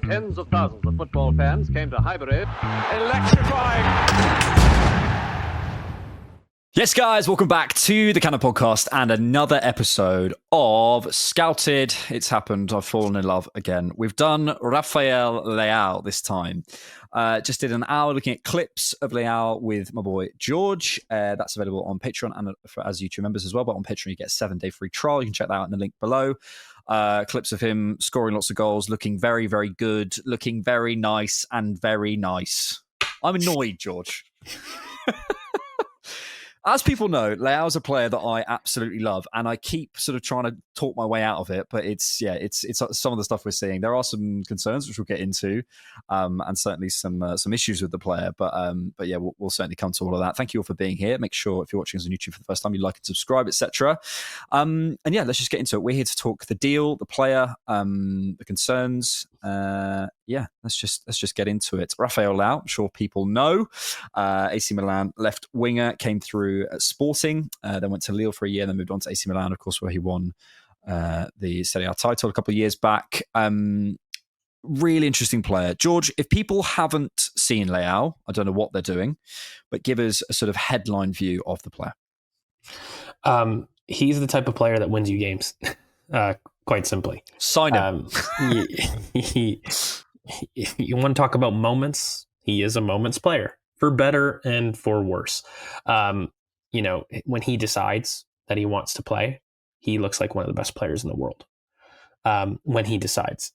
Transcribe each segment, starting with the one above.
Tens of thousands of football fans came to Highbury. Electrifying. Yes, guys, welcome back to the Cannon Podcast and another episode of Scouted. It's happened. I've fallen in love again. We've done Rafael Leao this time. Just did an hour looking at clips of Leao with my boy George. That's available on Patreon and as YouTube members as well. But on Patreon, you get a 7-day free trial. You can check that out in the link below. Clips of him scoring lots of goals, looking very, very good, looking very nice and very nice. I'm annoyed, George. As people know, Leao's a player that I absolutely love, and I keep sort of trying to talk my way out of it. But it's some of the stuff we're seeing. There are some concerns which we'll get into, and certainly some issues with the player. But yeah, we'll certainly come to all of that. Thank you all for being here. Make sure if you're watching us on YouTube for the first time, you like and subscribe, etc. And yeah, let's just get into it. We're here to talk the deal, the player, the concerns. Yeah, let's just get into it. Rafael Leao, I'm sure people know, AC Milan left winger, came through at Sporting, then went to Lille for a year, then moved on to AC Milan, of course, where he won the Serie A title a couple of years back. Really interesting player. George, if people haven't seen Leao, I don't know what they're doing, but give us a sort of headline view of the player. He's the type of player that wins you games, quite simply. Sign him. If you want to talk about moments, he is a moments player, for better and for worse. When he decides that he wants to play, he looks like one of the best players in the world. When he decides.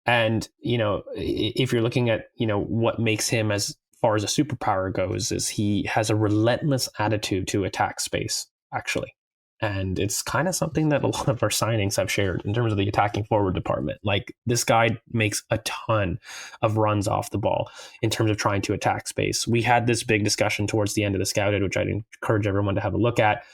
And, if you're looking at, what makes him as far as a superpower goes, is he has a relentless attitude to attack space, actually. And it's kind of something that a lot of our signings have shared in terms of the attacking forward department. Like, this guy makes a ton of runs off the ball in terms of trying to attack space. We had this big discussion towards the end of the Scouted, which I'd encourage everyone to have a look at.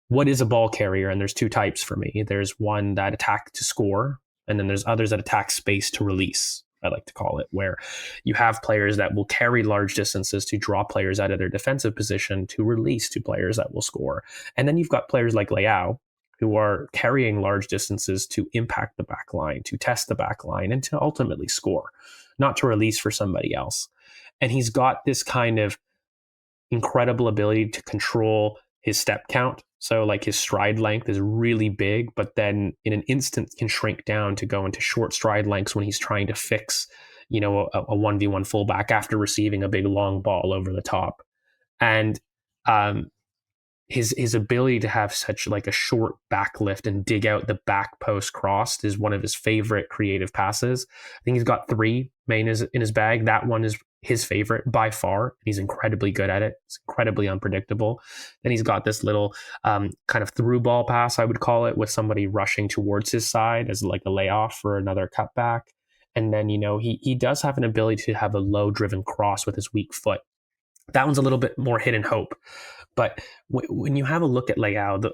What is a ball carrier? And there's two types for me. There's one that attack to score, and then there's others that attack space to release, I like to call it, where you have players that will carry large distances to draw players out of their defensive position to release to players that will score. And then you've got players like Leao, who are carrying large distances to impact the back line, to test the back line, and to ultimately score, not to release for somebody else. And he's got this kind of incredible ability to control his step count. So like his stride length is really big, but then in an instant can shrink down to go into short stride lengths when he's trying to fix, a 1v1 fullback after receiving a big long ball over the top. And his ability to have such like a short back lift and dig out the back post crossed is one of his favorite creative passes. I think he's got 3 main in his bag. That one is his favorite by far. He's incredibly good at it. It's incredibly unpredictable. Then he's got this little kind of through ball pass, I would call it, with somebody rushing towards his side as like a layoff for another cutback. And then, he does have an ability to have a low driven cross with his weak foot. That one's a little bit more hidden hope. But when you have a look at Leao,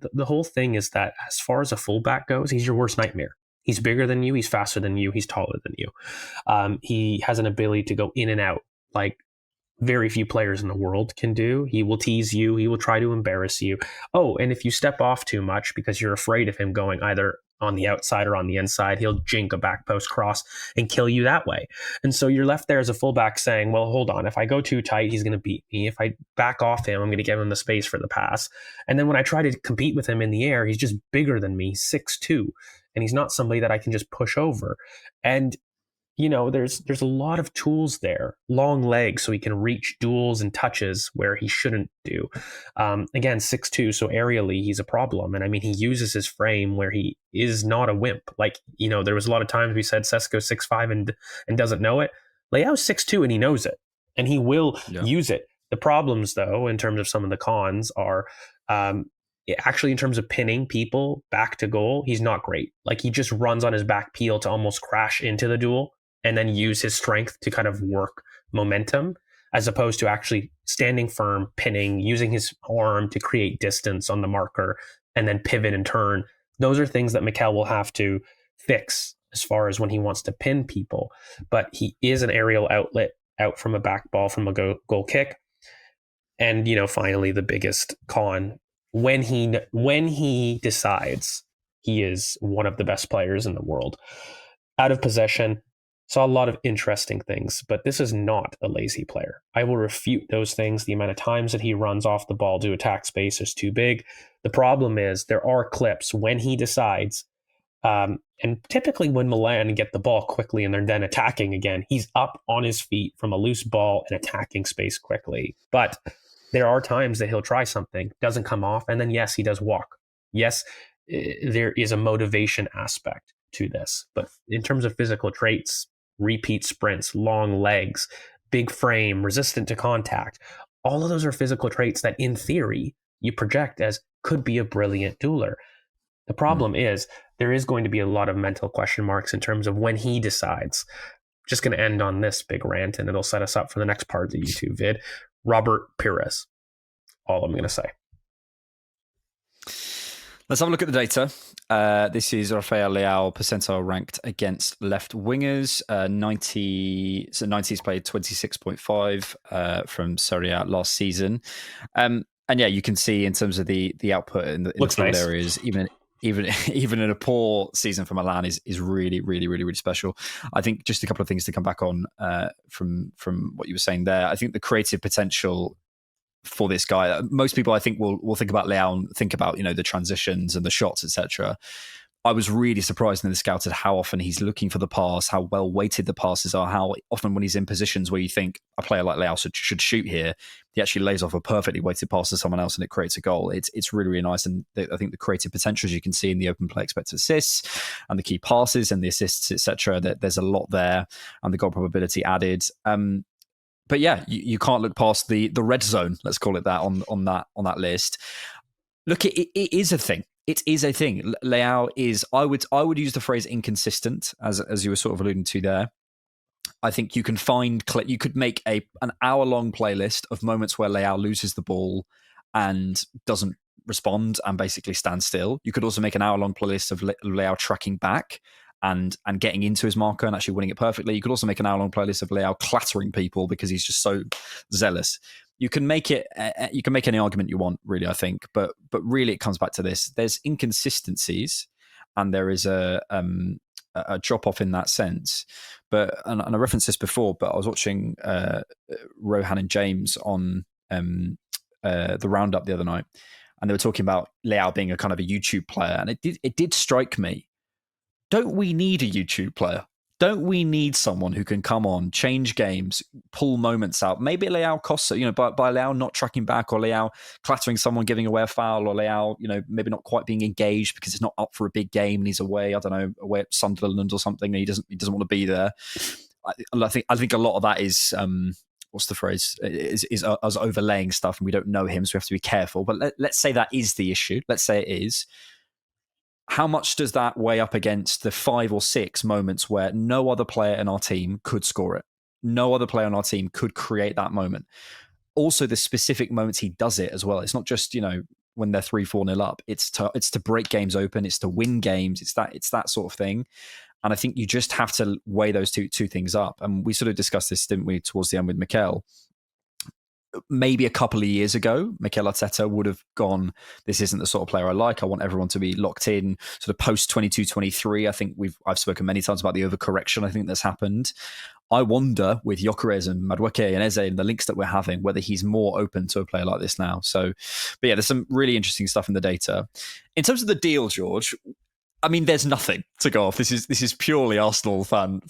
the whole thing is that as far as a fullback goes, he's your worst nightmare. He's bigger than you. He's faster than you. He's taller than you. He has an ability to go in and out like very few players in the world can do. He will tease you. He will try to embarrass you. Oh, and if you step off too much because you're afraid of him going either on the outside or on the inside, he'll jink a back post cross and kill you that way. And so you're left there as a fullback saying, well, hold on. If I go too tight, he's going to beat me. If I back off him, I'm going to give him the space for the pass. And then when I try to compete with him in the air, he's just bigger than me, 6'2". And he's not somebody that I can just push over. And, there's a lot of tools there, long legs, so he can reach duels and touches where he shouldn't do. Again, 6'2", so aerially he's a problem. And I mean, he uses his frame where he is not a wimp. Like, there was a lot of times we said Sesko's 6'5" and doesn't know it. Leao's 6'2" and he knows it. And he will use it. The problems, though, in terms of some of the cons are... actually, in terms of pinning people back to goal, he's not great. Like, he just runs on his back peel to almost crash into the duel and then use his strength to kind of work momentum, as opposed to actually standing firm, pinning, using his arm to create distance on the marker and then pivot and turn. Those are things that Mikel will have to fix as far as when he wants to pin people. But he is an aerial outlet out from a back ball from a goal kick. And, finally, the biggest con, when he decides, he is one of the best players in the world. Out of possession, Saw a lot of interesting things, but this is not a lazy player. I will refute those things. The amount of times that he runs off the ball to attack space is too big. The problem is there are clips when he decides, and typically when Milan get the ball quickly and they're then attacking again, he's up on his feet from a loose ball and attacking space quickly. But there are times that he'll try something, doesn't come off, and then yes, he does walk. Yes, there is a motivation aspect to this. But in terms of physical traits, repeat sprints, long legs, big frame, resistant to contact, all of those are physical traits that in theory you project as could be a brilliant dueler. The problem is there is going to be a lot of mental question marks in terms of when he decides. Just going to end on this big rant, and it'll set us up for the next part of the YouTube vid. Robert Pires. All I'm going to say. Let's have a look at the data. This is Rafael Leao percentile ranked against left wingers. 90's played 26.5 from Serie A last season. And yeah, you can see in terms of the output in the field nice. areas, even in a poor season for Milan is really, really, really, really special. I think just a couple of things to come back on from what you were saying there. I think the creative potential for this guy, most people I think will think about Leao and think about, you know, the transitions and the shots, etc. I was really surprised in the scout at how often he's looking for the pass, how well weighted the passes are, how often when he's in positions where you think a player like Leao should shoot here, he actually lays off a perfectly weighted pass to someone else and it creates a goal. It's really, really nice. And I think the creative potential, as you can see in the open play expected assists and the key passes and the assists, etc., that there's a lot there and the goal probability added. But yeah, you can't look past the red zone, let's call it that, on that list. Look, it is a thing. It is a thing. Leao is, I would use the phrase inconsistent, as you were sort of alluding to there. I think you could make an hour-long playlist of moments where Leao loses the ball and doesn't respond and basically stand still. You could also make an hour-long playlist of Leao tracking back and getting into his marker and actually winning it perfectly. You could also make an hour-long playlist of Leao clattering people because he's just so zealous. You can make it. You can make any argument you want, really. I think, but really, it comes back to this: there's inconsistencies, and there is a drop off in that sense. But and I referenced this before, but I was watching Rohan and James on the roundup the other night, and they were talking about Leao being a kind of a YouTube player, and it did strike me. Don't we need a YouTube player? Don't we need someone who can come on, change games, pull moments out? Maybe Leao costs it, by Leao not tracking back, or Leao clattering someone, giving away a foul, or Leao, maybe not quite being engaged because he's not up for a big game and he's away. I don't know, away at Sunderland or something, and he doesn't want to be there. I think a lot of that is what's the phrase? Is us overlaying stuff, and we don't know him, so we have to be careful. But let's say that is the issue. Let's say it is. How much does that weigh up against the 5 or 6 moments where no other player in our team could score it? No other player on our team could create that moment. Also, the specific moments he does it as well. It's not just, when they're 3-4-0 up. It's to break games open. It's to win games. It's that sort of thing. And I think you just have to weigh those two things up. And we sort of discussed this, didn't we, towards the end with Mikel. Maybe a couple of years ago, Mikel Arteta would have gone, this isn't the sort of player I like. I want everyone to be locked in sort of post 22-23. I think I've spoken many times about the overcorrection. I think that's happened. I wonder with Gyökeres and Madueke and Eze and the links that we're having, whether he's more open to a player like this now. So, but yeah, there's some really interesting stuff in the data. In terms of the deal, George, I mean, there's nothing to go off. This is purely Arsenal fan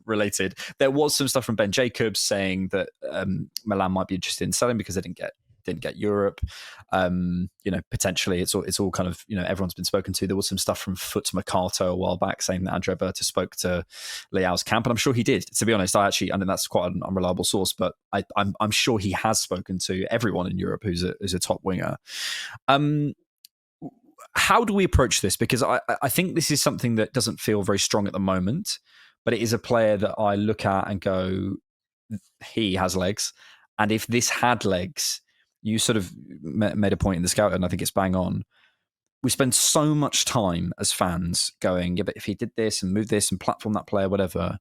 related. There was some stuff from Ben Jacobs saying that Milan might be interested in selling because they didn't get Europe. Potentially it's all kind of, everyone's been spoken to. There was some stuff from Foot Mercato a while back saying that Andrea Berta spoke to Leao's camp, and I'm sure he did. To be honest, I think that's quite an unreliable source, but I'm sure he has spoken to everyone in Europe who's a top winger. How do we approach this? Because I think this is something that doesn't feel very strong at the moment, but it is a player that I look at and go, he has legs. And if this had legs, you sort of made a point in the scout, and I think it's bang on. We spend so much time as fans going, yeah, but if he did this and moved this and platform that player, whatever,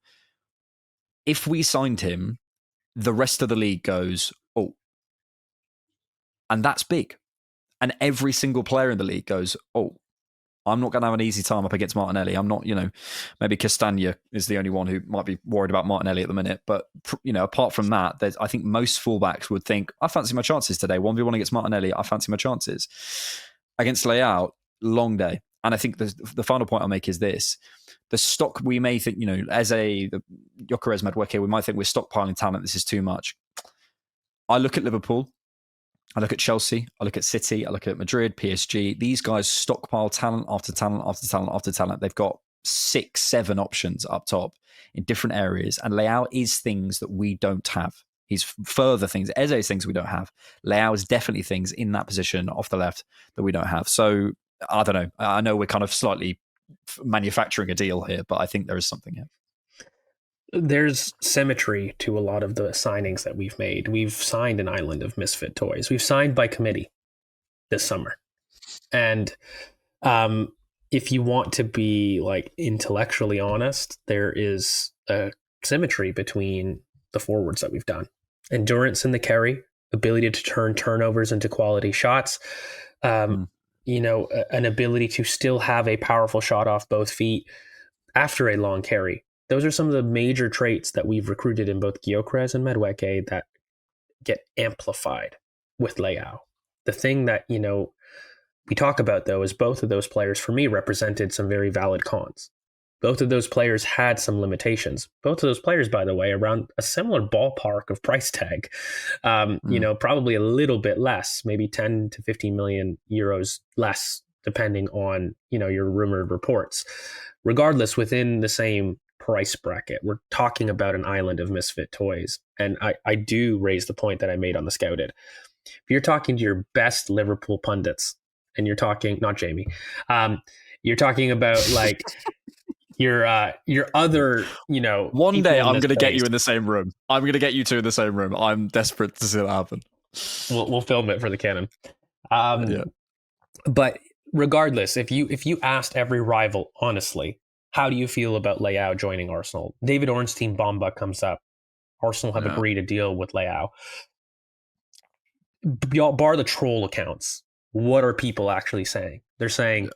if we signed him, the rest of the league goes, oh, and that's big. And every single player in the league goes, oh. I'm not going to have an easy time up against Martinelli. I'm not, maybe Castagna is the only one who might be worried about Martinelli at the minute. But, apart from that, I think most fullbacks would think, I fancy my chances today. 1v1 against Martinelli, I fancy my chances. Against Leao, long day. And I think the final point I'll make is this. The stock, we may think, as the Gyökeres Madueke, we might think we're stockpiling talent. This is too much. I look at Liverpool. I look at Chelsea, I look at City, I look at Madrid, PSG. These guys stockpile talent after talent after talent after talent. They've got 6, 7 options up top in different areas. And Leao is things that we don't have. He's further things. Eze is things we don't have. Leao is definitely things in that position off the left that we don't have. So, I don't know. I know we're kind of slightly manufacturing a deal here, but I think there is something here. There's symmetry to a lot of the signings that we've made. We've signed an island of misfit toys. We've signed by committee this summer. And if you want to be like intellectually honest, there is a symmetry between the forwards that we've done. Endurance in the carry, ability to turn turnovers into quality shots, an ability to still have a powerful shot off both feet after a long carry. Those are some of the major traits that we've recruited in both Gyökeres and Madueke that get amplified with Leao. The thing that, we talk about, though, is both of those players, for me, represented some very valid cons. Both of those players had some limitations. Both of those players, by the way, around a similar ballpark of price tag, probably a little bit less, maybe 10 to 15 million euros less, depending on, your rumored reports. Regardless, within the same price bracket, we're talking about an island of misfit toys. And I do raise the point that I made on the Scouted. If you're talking to your best Liverpool pundits, and you're talking, not Jamie, you're talking about like your other, One day I'm going to get you in the same room. I'm going to get you two in the same room. I'm desperate to see that happen. We'll film it for the Cannon. But regardless, if you asked every rival honestly, how do you feel about Leao joining Arsenal? David Ornstein Bomba comes up. Arsenal have agreed to deal with Leao. Bar the troll accounts, what are people actually saying? They're saying,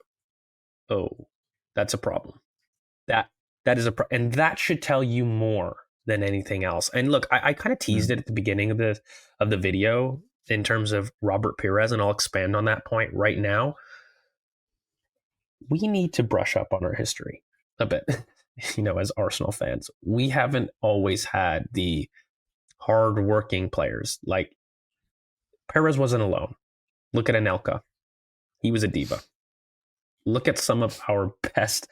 "Oh, that's a problem. That is and that should tell you more than anything else." And look, I kind of teased it at the beginning of the video in terms of Robert Pires, and I'll expand on that point right now. We need to brush up on our history a bit, as Arsenal fans. We haven't always had the hard-working players. Like, Perez wasn't alone. Look at Anelka. He was a diva. Look at some of our best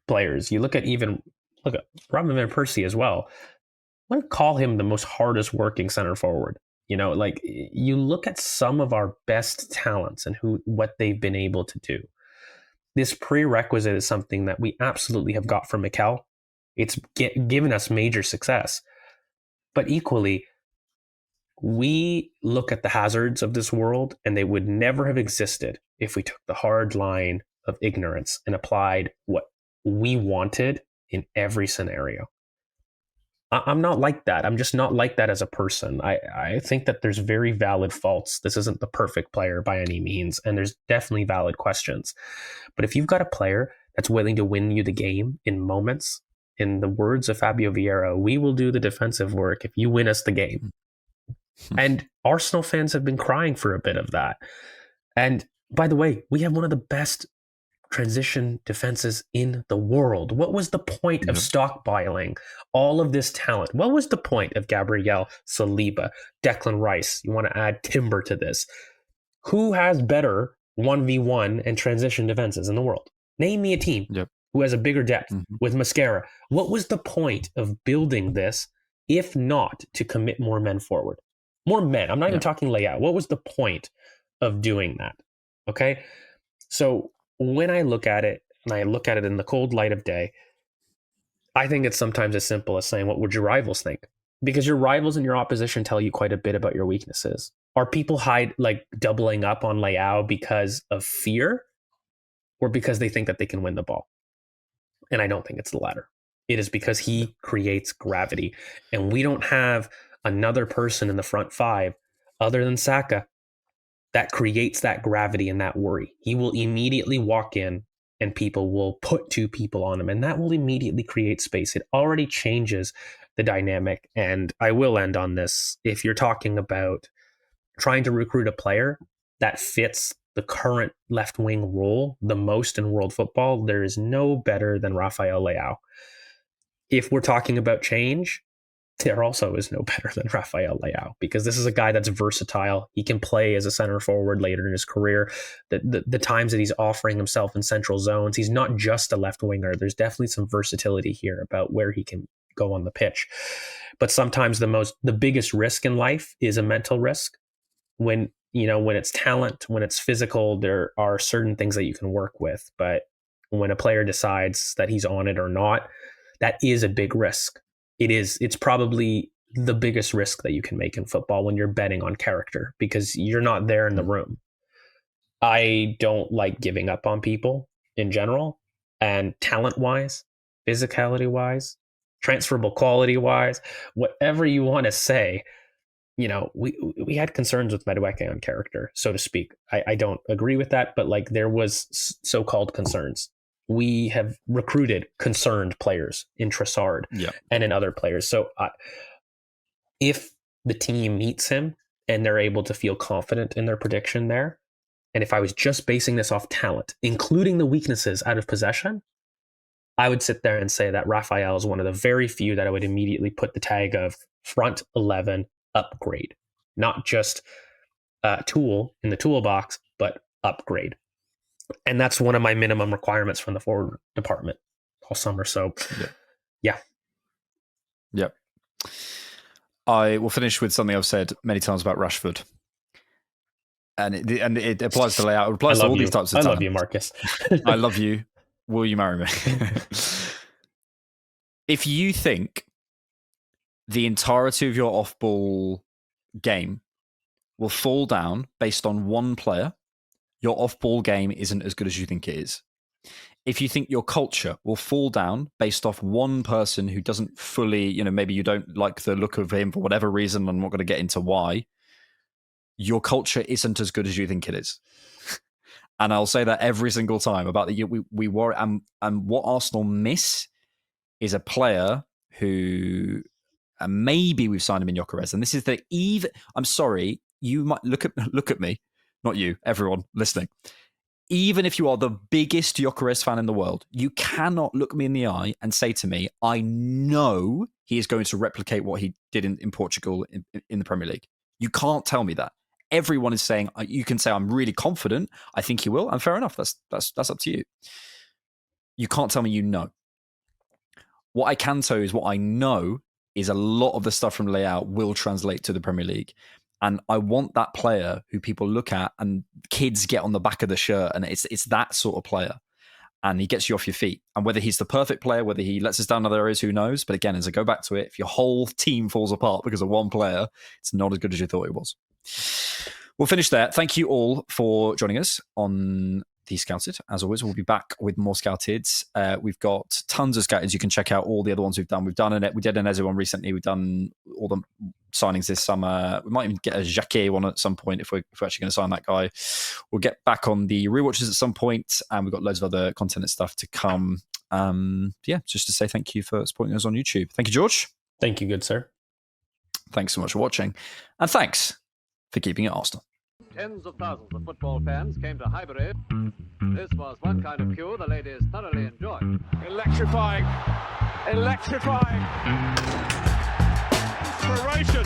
players. Look at Robin Van Persie as well. I wouldn't call him the most hardest working center forward. You look at some of our best talents and what they've been able to do. This prerequisite is something that we absolutely have got from Mikel. It's given us major success. But equally, we look at the hazards of this world, and they would never have existed if we took the hard line of ignorance and applied what we wanted in every scenario. I'm not like that. I'm just not like that as a person. I think that there's very valid faults. This isn't the perfect player by any means, and there's definitely valid questions. But if you've got a player that's willing to win you the game in moments, in the words of Fabio Vieira, we will do the defensive work if you win us the game. And Arsenal fans have been crying for a bit of that. And by the way, we have one of the best transition defenses in the world. What was the point of stockpiling all of this talent? What was the point of Gabriel Saliba, Declan Rice? You want to add Timber to this. Who has better 1v1 and transition defenses in the world? Name me a team who has a bigger depth with Mascara. What was the point of building this if not to commit more men forward? More men. I'm not even talking layout. What was the point of doing that? Okay? So when I look at it, and I look at it in the cold light of day, I think it's sometimes as simple as saying, what would your rivals think? Because your rivals and your opposition tell you quite a bit about your weaknesses. Are people doubling up on Leao because of fear, or because they think that they can win the ball? And I don't think it's the latter. It is because he creates gravity. And we don't have another person in the front five other than Saka that creates that gravity and that worry. He will immediately walk in and people will put two people on him, and that will immediately create space. It already changes the dynamic. And I will end on this. If you're talking about trying to recruit a player that fits the current left wing role the most in world football, there is no better than Rafael Leao. If we're talking about change, there also is no better than Rafael Leao, because this is a guy that's versatile. He can play as a center forward later in his career. The times that he's offering himself in central zones, he's not just a left winger. There's definitely some versatility here about where he can go on the pitch. But sometimes the biggest risk in life is a mental risk. When it's talent, when it's physical, there are certain things that you can work with. But when a player decides that he's on it or not, that is a big risk. It's probably the biggest risk that you can make in football when you're betting on character, because you're not there in the room. I don't like giving up on people in general, and talent-wise, physicality-wise, transferable quality-wise, whatever you want to say, we had concerns with Madueke on character, so to speak. I don't agree with that, but like there was so-called concerns. We have recruited concerned players in Trossard and in other players. So if the team meets him and they're able to feel confident in their prediction there, and if I was just basing this off talent, including the weaknesses out of possession, I would sit there and say that Rafael is one of the very few that I would immediately put the tag of front 11 upgrade. Not just a tool in the toolbox, but upgrade. And that's one of my minimum requirements from the forward department all summer. So, yeah. I will finish with something I've said many times about Rashford. And it applies to Leao. It applies to all these types of talent. I love you, Marcus. I love you. Will you marry me? If you think the entirety of your off-ball game will fall down based on one player, your off-ball game isn't as good as you think it is. If you think your culture will fall down based off one person who doesn't fully, maybe you don't like the look of him for whatever reason, I'm not going to get into why, your culture isn't as good as you think it is. And I'll say that every single time about we worry. And what Arsenal miss is a player who, and maybe we've signed him in Gyökeres, and this is the I'm sorry, you might look at me. Not you, everyone listening. Even if you are the biggest Gyökeres fan in the world, you cannot look me in the eye and say to me, I know he is going to replicate what he did in Portugal in the Premier League. You can't tell me that. Everyone is saying, you can say, I'm really confident, I think he will, and fair enough, that's up to you. You can't tell me you know. What I can tell you is what I know is a lot of the stuff from Leao will translate to the Premier League. And I want that player who people look at and kids get on the back of the shirt, and it's that sort of player. And he gets you off your feet. And whether he's the perfect player, whether he lets us down in other areas, who knows? But again, as I go back to it, if your whole team falls apart because of one player, it's not as good as you thought it was. We'll finish there. Thank you all for joining us on The Scouted. As always, we'll be back with more Scouted. We've got tons of Scouted. You can check out all the other ones we've done. We did an Eze one recently. We've done all the signings this summer. We might even get a Jacquet one at some point if we're actually going to sign that guy. We'll get back on the rewatches at some point, and we've got loads of other content and stuff to come. Just to say thank you for supporting us on YouTube. Thank you, George. Thank you, good sir. Thanks so much for watching, and thanks for keeping it Arsenal. Tens of thousands of football fans came to Highbury. This was one kind of queue the ladies thoroughly enjoyed. Electrifying. Inspiration.